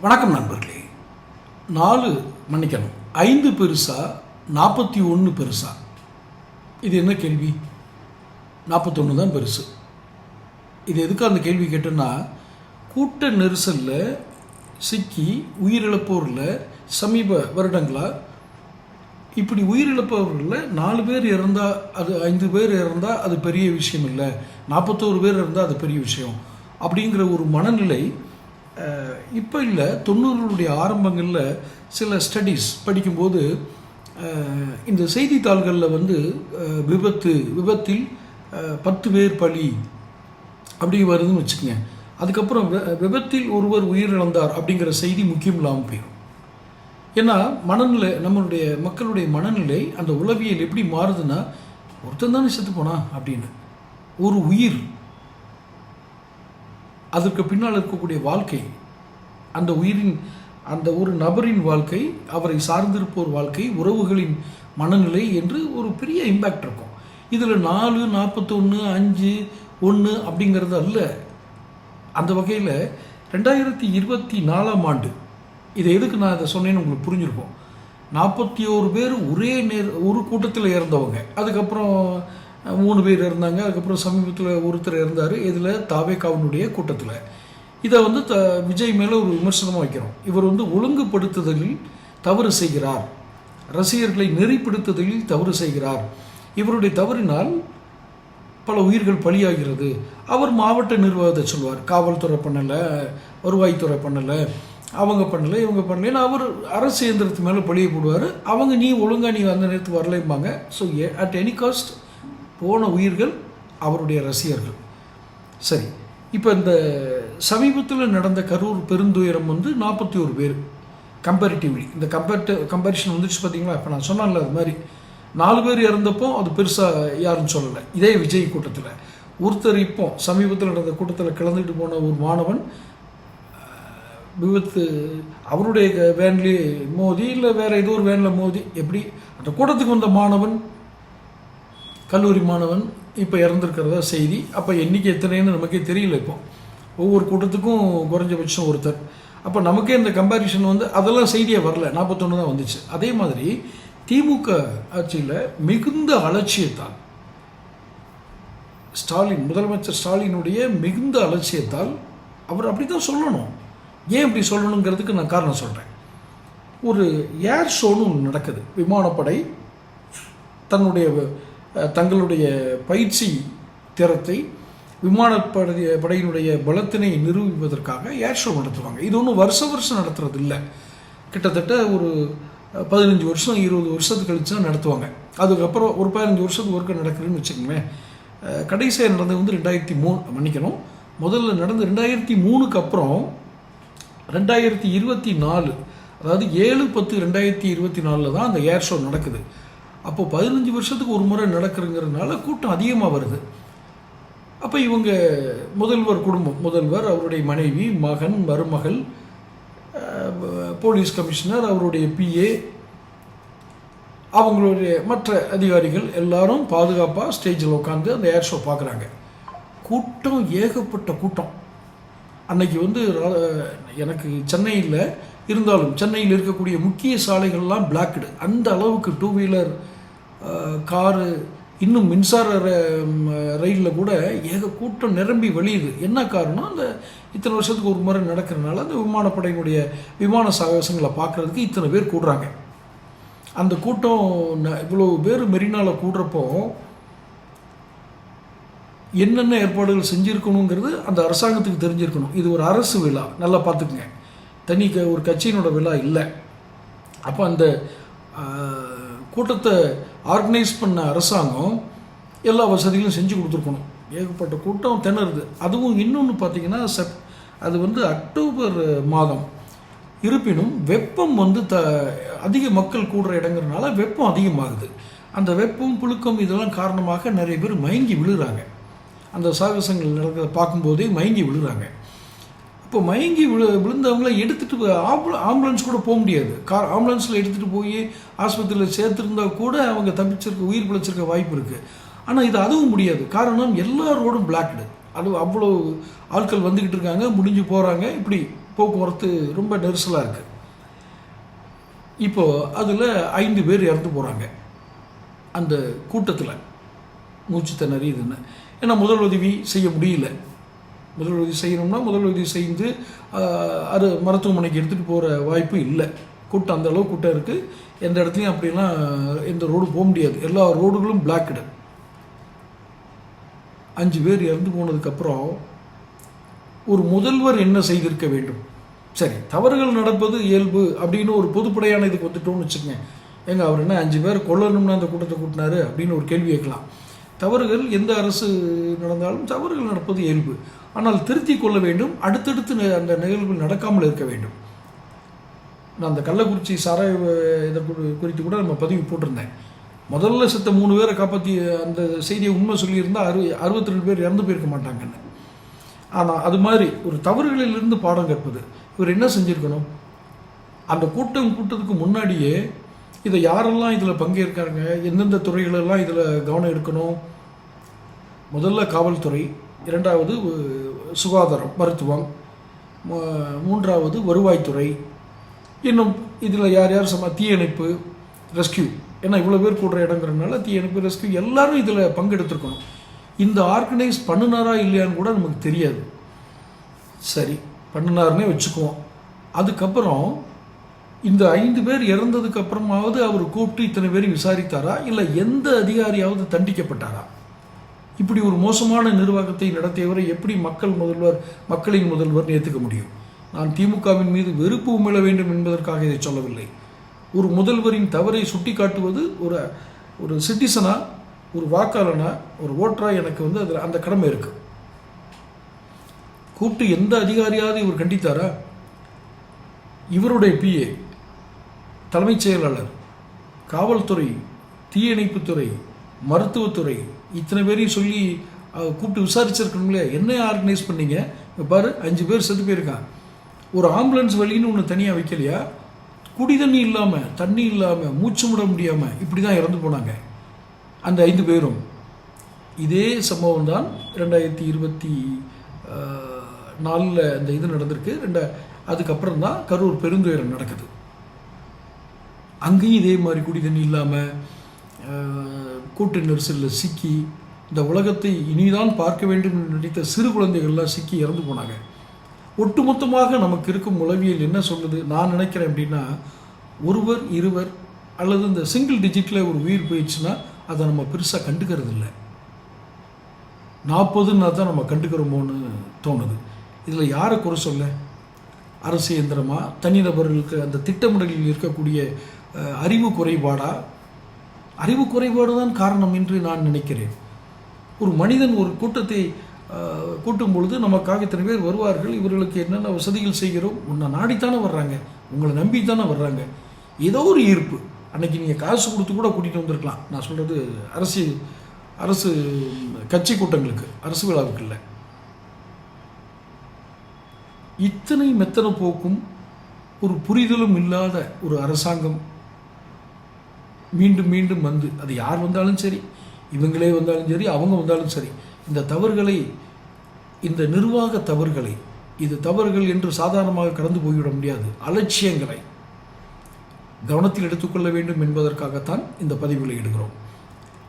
வணக்கம் நண்பர்களே. 4 மன்னிக்கணும் 5 பெருசா 41 பெருசா? இது என்ன கேள்வி? 41 தான் பெருசு. இது எதுக்கு அந்த கேள்வி கேட்டோன்னா, கூட்ட நெரிசலில் சிக்கி உயிரிழப்போரில் சமீப வருடங்களாக இப்படி உயிரிழப்பவர்களில் 4 பேர் இறந்தால் அது 5 பேர் இறந்தால் அது பெரிய விஷயம் இல்லை, 41 பேர் இருந்தால் அது பெரிய விஷயம் அப்படிங்கிற ஒரு மனநிலை இப்போ இல்லை. 90களுடைய ஆரம்பங்களில் சில ஸ்டடீஸ் படிக்கும்போது இந்த செய்தித்தாள்களில் விபத்தில் 10 பேர் பலி அப்படி வருதுன்னு வச்சுக்கோங்க. அதுக்கப்புறம் விபத்தில் ஒருவர் உயிரிழந்தார் அப்படிங்கிற செய்தி முக்கியம் இல்லாமல் போயிடும். ஏன்னா மனநிலை, நம்மளுடைய மக்களுடைய மனநிலை, அந்த உளவியல் எப்படி மாறுதுன்னா, ஒருத்தன் தானே செத்து போனா அப்படின்னு. ஒரு உயிர், அதற்கு பின்னால் இருக்கக்கூடிய வாழ்க்கை, அந்த உயிரின், அந்த ஒரு நபரின் வாழ்க்கை, அவரை சார்ந்திருப்போர் வாழ்க்கை, உறவுகளின் மனநிலை என்று ஒரு பெரிய இம்பேக்ட் இருக்கும். இதில் 4, 41, 5, 1 அப்படிங்கிறது அல்ல. அந்த வகையில் 2024ஆம் ஆண்டு, இதை எதுக்கு நான் இதை சொன்னேன்னு உங்களுக்கு புரிஞ்சிருக்கும். 41 பேர் ஒரு கூட்டத்தில் இறந்தவங்க. அதுக்கப்புறம் 3 பேர் இருந்தாங்க. அதுக்கப்புறம் சமீபத்தில் ஒருத்தர் இருந்தார். இதில் தாவேகாவினுடைய கூட்டத்தில். இதை விஜய் மேலே ஒரு விமர்சனமாக வைக்கிறோம். இவர் ஒழுங்குபடுத்துதலில் தவறு செய்கிறார், ரசிகர்களை நெறிப்படுத்துதலில் தவறு செய்கிறார், இவருடைய தவறினால் பல உயிர்கள் பலியாகிறது. அவர் மாவட்ட நிர்வாகத்தை சொல்வார், காவல்துறை பண்ணலை, வருவாய்த்துறை பண்ணலை, அவங்க பண்ணலை, இவங்க பண்ணலைன்னு அவர் அரசு இயந்திரத்து மேலே பழிய போடுவார். அவங்க நீ ஒழுங்காக நீ அந்த நேரத்துக்கு வரலைம்பாங்க. ஸோ அட் எனி காஸ்ட் போன உயிர்கள் அவருடைய ரசிகர்கள். சரி, இப்போ இந்த சமீபத்தில் நடந்த கரூர் பெருந்துயரம் 41 பேர் கம்பேரிட்டிவ்லி. இந்த கம்பேரிஷன் வந்துச்சு பார்த்தீங்களா? இப்போ நான் சொன்னேன்ல, அது மாதிரி 4 பேர் இறந்தப்போ அது பெருசாக யாருன்னு சொல்லலை. இதே விஜய் கூட்டத்தில் ஒருத்தர் இப்போ சமீபத்தில் நடந்த கூட்டத்தில் கலந்துக்கிட்டு போன ஒரு மாணவன் விபத்து, அவருடைய வேன்லேயே மோதி, இல்லை வேறு ஏதோ ஒரு வேனில் மோதி, எப்படி அந்த கூட்டத்துக்கு வந்த மாணவன், கல்லூரி மாணவன் இப்போ இறந்துருக்கிறதா செய்தி. அப்போ எண்ணிக்கை எத்தனைன்னு நமக்கே தெரியல. இப்போ ஒவ்வொரு கூட்டத்துக்கும் குறைஞ்சபட்சம் ஒருத்தர். அப்போ நமக்கே இந்த கம்பேரிஷன் அதெல்லாம் செய்தியாக வரல, 41 தான் வந்துச்சு. அதே மாதிரி திமுக ஆட்சியில் மிகுந்த அலட்சியத்தால், முதலமைச்சர் ஸ்டாலினுடைய மிகுந்த அலட்சியத்தால், அவர் அப்படி தான் சொல்லணும். ஏன் இப்படி சொல்லணுங்கிறதுக்கு நான் காரணம் சொல்கிறேன். ஒரு ஏர் ஷோன்னு ஒன்று நடக்குது. விமானப்படை தங்களுடைய பயிற்சி திறத்தை, படையினுடைய பலத்தினை நிரூபிப்பதற்காக ஏர் ஷோ நடத்துவாங்க. இது ஒன்றும் வருஷம் நடத்துறது இல்லை. கிட்டத்தட்ட ஒரு 15 வருஷம் 20 வருஷத்துக்கு கழிச்சு தான் நடத்துவாங்க. அதுக்கப்புறம் ஒரு 15 வருஷத்துக்கு ஒருக்க நடக்குதுன்னு வச்சுக்கோங்களேன். கடைசியாக நடந்தது 2003, மன்னிக்கணும், முதல்ல நடந்து 2003க்கு அப்புறம் 2024, அதாவது 7/10/2024 தான் அந்த ஏர் ஷோ நடக்குது. அப்போது 15 வருஷத்துக்கு ஒரு முறை நடக்கிறதுங்கிறதுனால கூட்டம் அதிகமாக வருது. அப்போ இவங்க முதல்வர் குடும்பம், முதல்வர், அவருடைய மனைவி, மகன், மருமகள், போலீஸ் கமிஷனர், அவருடைய PA, அவங்களுடைய மற்ற அதிகாரிகள் எல்லாரும் பாதுகாப்பாக ஸ்டேஜில் உட்காந்து அந்த ஏர் ஷோ பார்க்குறாங்க. கூட்டம், ஏகப்பட்ட கூட்டம். அன்னைக்கு எனக்கு சென்னையில் இருந்தாலும், சென்னையில் இருக்கக்கூடிய முக்கிய சாலைகள்லாம் பிளாக்டு. அந்த அளவுக்கு 2 வீலர், காரு, இன்னும் மின்சார ரயிலில் கூட கூட்டம் நிரம்பி வழியுது. என்ன காரணம்? அந்த இத்தனை வருஷத்துக்கு ஒரு முறை நடக்கிறதுனால அந்த விமானப்படையினுடைய விமான சாகசங்களை பார்க்குறதுக்கு இத்தனை பேர் கூடுறாங்க. அந்த கூட்டம் இவ்வளோ பேர் மெரினாவில் கூடுறப்போ என்னென்ன ஏற்பாடுகள் செஞ்சுருக்கணுங்கிறது அந்த அரசாங்கத்துக்கு தெரிஞ்சிருக்கணும். இது ஒரு அரசு விழா, நல்லா பார்த்துக்குங்க, தனி ஒரு கட்சியினோட விழா இல்லை. அப்போ அந்த கூட்டத்தை ஆர்கனைஸ் பண்ண அரசாங்கம் எல்லா வசதிகளும் செஞ்சு கொடுத்துருக்கணும். ஏகப்பட்ட கூட்டம் திணறுது. அதுவும் இன்னொன்று பார்த்தீங்கன்னா, அது அக்டோபர் மாதம், இருப்பினும் வெப்பம் அதிக மக்கள் கூடுற இடங்கிறதுனால வெப்பம் அதிகமாகுது. அந்த வெப்பம், புழுக்கம் இதெல்லாம் காரணமாக நிறைய பேர் மயங்கி விழுறாங்க. அந்த சாகசங்கள் நடக்கிறத பார்க்கும்போதே மயங்கி விழுறாங்க. இப்போ மயங்கி விழுந்தவங்கள எடுத்துகிட்டு ஆம்புலன்ஸ் கூட போக முடியாது. ஆம்புலன்ஸில் எடுத்துகிட்டு போய் ஆஸ்பத்திரியில் சேர்த்துருந்தா கூட அவங்க உயிர் பிழைச்சிருக்க வாய்ப்பு இருக்குது. ஆனால் இது அதுவும் முடியாது. காரணம், எல்லா ரோடும் பிளாக்டு. அது அவ்வளோ ஆட்கள் வந்துக்கிட்டு இருக்காங்க, முடிஞ்சு போகிறாங்க. இப்படி போக்குவரத்து ரொம்ப நெரிசலாக இருக்குது. இப்போது அதில் 5 பேர் இறந்து போகிறாங்க அந்த கூட்டத்தில், மூச்சு திணறி இதுன்னு. ஏன்னா முதல் உதவி செய்ய முடியல. முதல் உதவி செய்யணும்னா முதல் உதவி செய்து மருத்துவமனைக்கு எடுத்துகிட்டு போகிற வாய்ப்பு இல்லை. கூட்டம் அந்த அளவு கூட்டம் இருக்குது. எந்த இடத்துலையும் அப்படிலாம் எந்த ரோடு போக முடியாது. எல்லா ரோடுகளும் பிளாக்டு. 5 பேர் இறந்து போனதுக்கப்புறம் ஒரு முதல்வர் என்ன செய்திருக்க வேண்டும்? சரி, தவறுகள் நடப்பது இயல்பு அப்படின்னு ஒரு பொதுப்படையான இதுக்கு வந்துட்டோம்னு வச்சுக்கோங்க. ஏங்க அவர் என்ன 5 பேர் கொல்லணும்னு அந்த கூட்டத்தை கூட்டினாரு அப்படின்னு ஒரு கேள்வி கேட்கலாம். தவறுகள் எந்த அரசு நடந்தாலும் தவறுகள் நடப்பது இயல்பு. ஆனால் திருத்தி கொள்ள வேண்டும். அடுத்தடுத்து அந்த நிகழ்வுகள் நடக்காமல் இருக்க வேண்டும். நான் அந்த கள்ளக்குறிச்சி சாராய இதை குறித்து கூட நம்ம பதிவு போட்டிருந்தேன். முதல்ல செத்த 3 பேரை காப்பாற்றி அந்த செய்தியை உண்மை சொல்லியிருந்தால் 62 பேர் இறந்து போயிருக்க மாட்டாங்கன்னு. ஆனால் அது மாதிரி ஒரு தவறுகளிலிருந்து பாடம் கற்பது. இவர் என்ன செஞ்சுருக்கணும்? அந்த கூட்டத்துக்கு முன்னாடியே இதை யாரெல்லாம் இதில் பங்கேற்காங்க, எந்தெந்த துறைகளெல்லாம் இதில் கவனம் எடுக்கணும்? முதல்ல காவல்துறை, 2வது சுகாதாரம் மருத்துவம், 3வது வருவாய்த்துறை, இன்னும் இதில் யார் யார் தீயணைப்பு, ரெஸ்கியூ. ஏன்னா இவ்வளோ பேர் கூடுற இடங்கிறதுனால தீயணைப்பு, ரெஸ்கியூ எல்லாரும் இதில் பங்கெடுத்துருக்கணும். இந்த ஆர்கனைஸ் பண்ணினாரா இல்லையான்னு கூட நமக்கு தெரியாது. சரி, பண்ணினாருன்னே வச்சுக்குவோம். அதுக்கப்புறம் இந்த 5 பேர் இறந்ததுக்கு அப்புறமாவது அவர் கூப்பிட்டு இத்தனை பேரையும் விசாரித்தாரா, இல்லை எந்த அதிகாரியாவது தண்டிக்கப்பட்டாரா? இப்படி ஒரு மோசமான நிர்வாகத்தை நடத்தியவரை எப்படி மக்களின் முதல்வர் ஏற்றுக்க முடியும்? நான் திமுகவின் மீது வெறுப்பு உமிழ வேண்டும் என்பதற்காக இதை சொல்லவில்லை. ஒரு முதல்வரின் தவறை சுட்டி காட்டுவது ஒரு சிட்டிசனா, ஒரு வாக்காளனா, ஒரு ஓட்டரா எனக்கு அதில் அந்த கடமை இருக்கு. கூப்பிட்டு எந்த அதிகாரியாவது இவர் கண்டித்தாரா? இவருடைய பிஏ, தலைமைச் செயலாளர், காவல்துறை, தீயணைப்புத்துறை, மருத்துவத்துறை, இத்தனை பேரையும் சொல்லி கூப்பிட்டு விசாரிச்சிருக்கணுங்களே. என்ன ஆர்கனைஸ் பண்ணீங்க? இப்போ பாரு, 5 பேர் செத்து போயிருக்கான். ஒரு ஆம்புலன்ஸ் வழின்னு ஒன்று தனியாக வைக்கலையா? குடி தண்ணி இல்லாமல், தண்ணி இல்லாமல், மூச்சு முட முடியாமல் இப்படி தான் இறந்து போனாங்க அந்த 5 பேரும். இதே சம்பவம் தான் 2024 அந்த இது நடந்திருக்கு. அதுக்கப்புறம் தான் கரூர் பெருந்துயரம் நடக்குது. அங்கேயும் இதே மாதிரி குடி தண்ணி இல்லாமல் கூட்ட நெரிசலில் சிக்கி இந்த உலகத்தை இனிதான் பார்க்க வேண்டும் என்று நினைத்த சிறு குழந்தைகள்லாம் சிக்கி இறந்து போனாங்க. ஒட்டுமொத்தமாக நமக்கு இருக்கும் உளவியல் என்ன சொல்லுது? நான் நினைக்கிறேன் அப்படின்னா, ஒருவர், இருவர் அல்லது இந்த சிங்கிள் டிஜிட்டில் ஒரு உயிர் போயிடுச்சுன்னா அதை நம்ம பெருசாக கண்டுக்கிறது இல்லை. 40ன்னா தான் நம்ம கண்டுக்கிறோமோன்னு தோணுது. இதில் யாரை குறை சொல்ல? அரசு இயந்திரமா, தனிநபர்களுக்கு அந்த திட்டமிடலில் இருக்கக்கூடிய அறிவு குறைபாடா? அறிவு குறைபாடு தான் காரணம் என்று நான் நினைக்கிறேன். ஒரு மனிதன் ஒரு கூட்டத்தை கூட்டும் பொழுது நமக்காக இத்தனை பேர் வருவார்கள், இவர்களுக்கு என்னென்ன வசதிகள் செய்கிறோம், உன்னை நாடித்தானே வர்றாங்க, உங்களை நம்பித்தானே வர்றாங்க. ஏதோ ஒரு ஈர்ப்பு. அன்னைக்கு நீங்கள் காசு கொடுத்து கூட கூட்டிகிட்டு வந்திருக்கலாம். நான் சொல்கிறது அரசு கட்சி கூட்டங்களுக்கு, அரசு விழாவுக்கு இல்லை. இத்தனை மெத்தன போக்கும் ஒரு புரிதலும் இல்லாத ஒரு அரசாங்கம் மீண்டும் மீண்டும் அது யார் வந்தாலும் சரி, இவங்களே வந்தாலும் சரி, அவங்க வந்தாலும் சரி, இந்த தவறுகளை, இந்த நிர்வாக தவறுகளை, இது தவறுகள் என்று சாதாரணமாக கடந்து போய்விட முடியாது. அலட்சியங்களை கவனத்தில் எடுத்துக்கொள்ள வேண்டும் என்பதற்காகத்தான் இந்த பதிவுகளை எடுக்கிறோம்.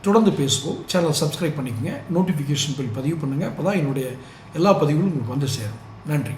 தொடர்ந்து பேசுவோம். சேனல் சப்ஸ்கிரைப் பண்ணிக்கங்க, நோட்டிஃபிகேஷன் பில் பதிவு பண்ணுங்கள். அப்போ தான் என்னுடைய எல்லா பதிவுகளும் உங்களுக்கு வந்து சேரும். நன்றி.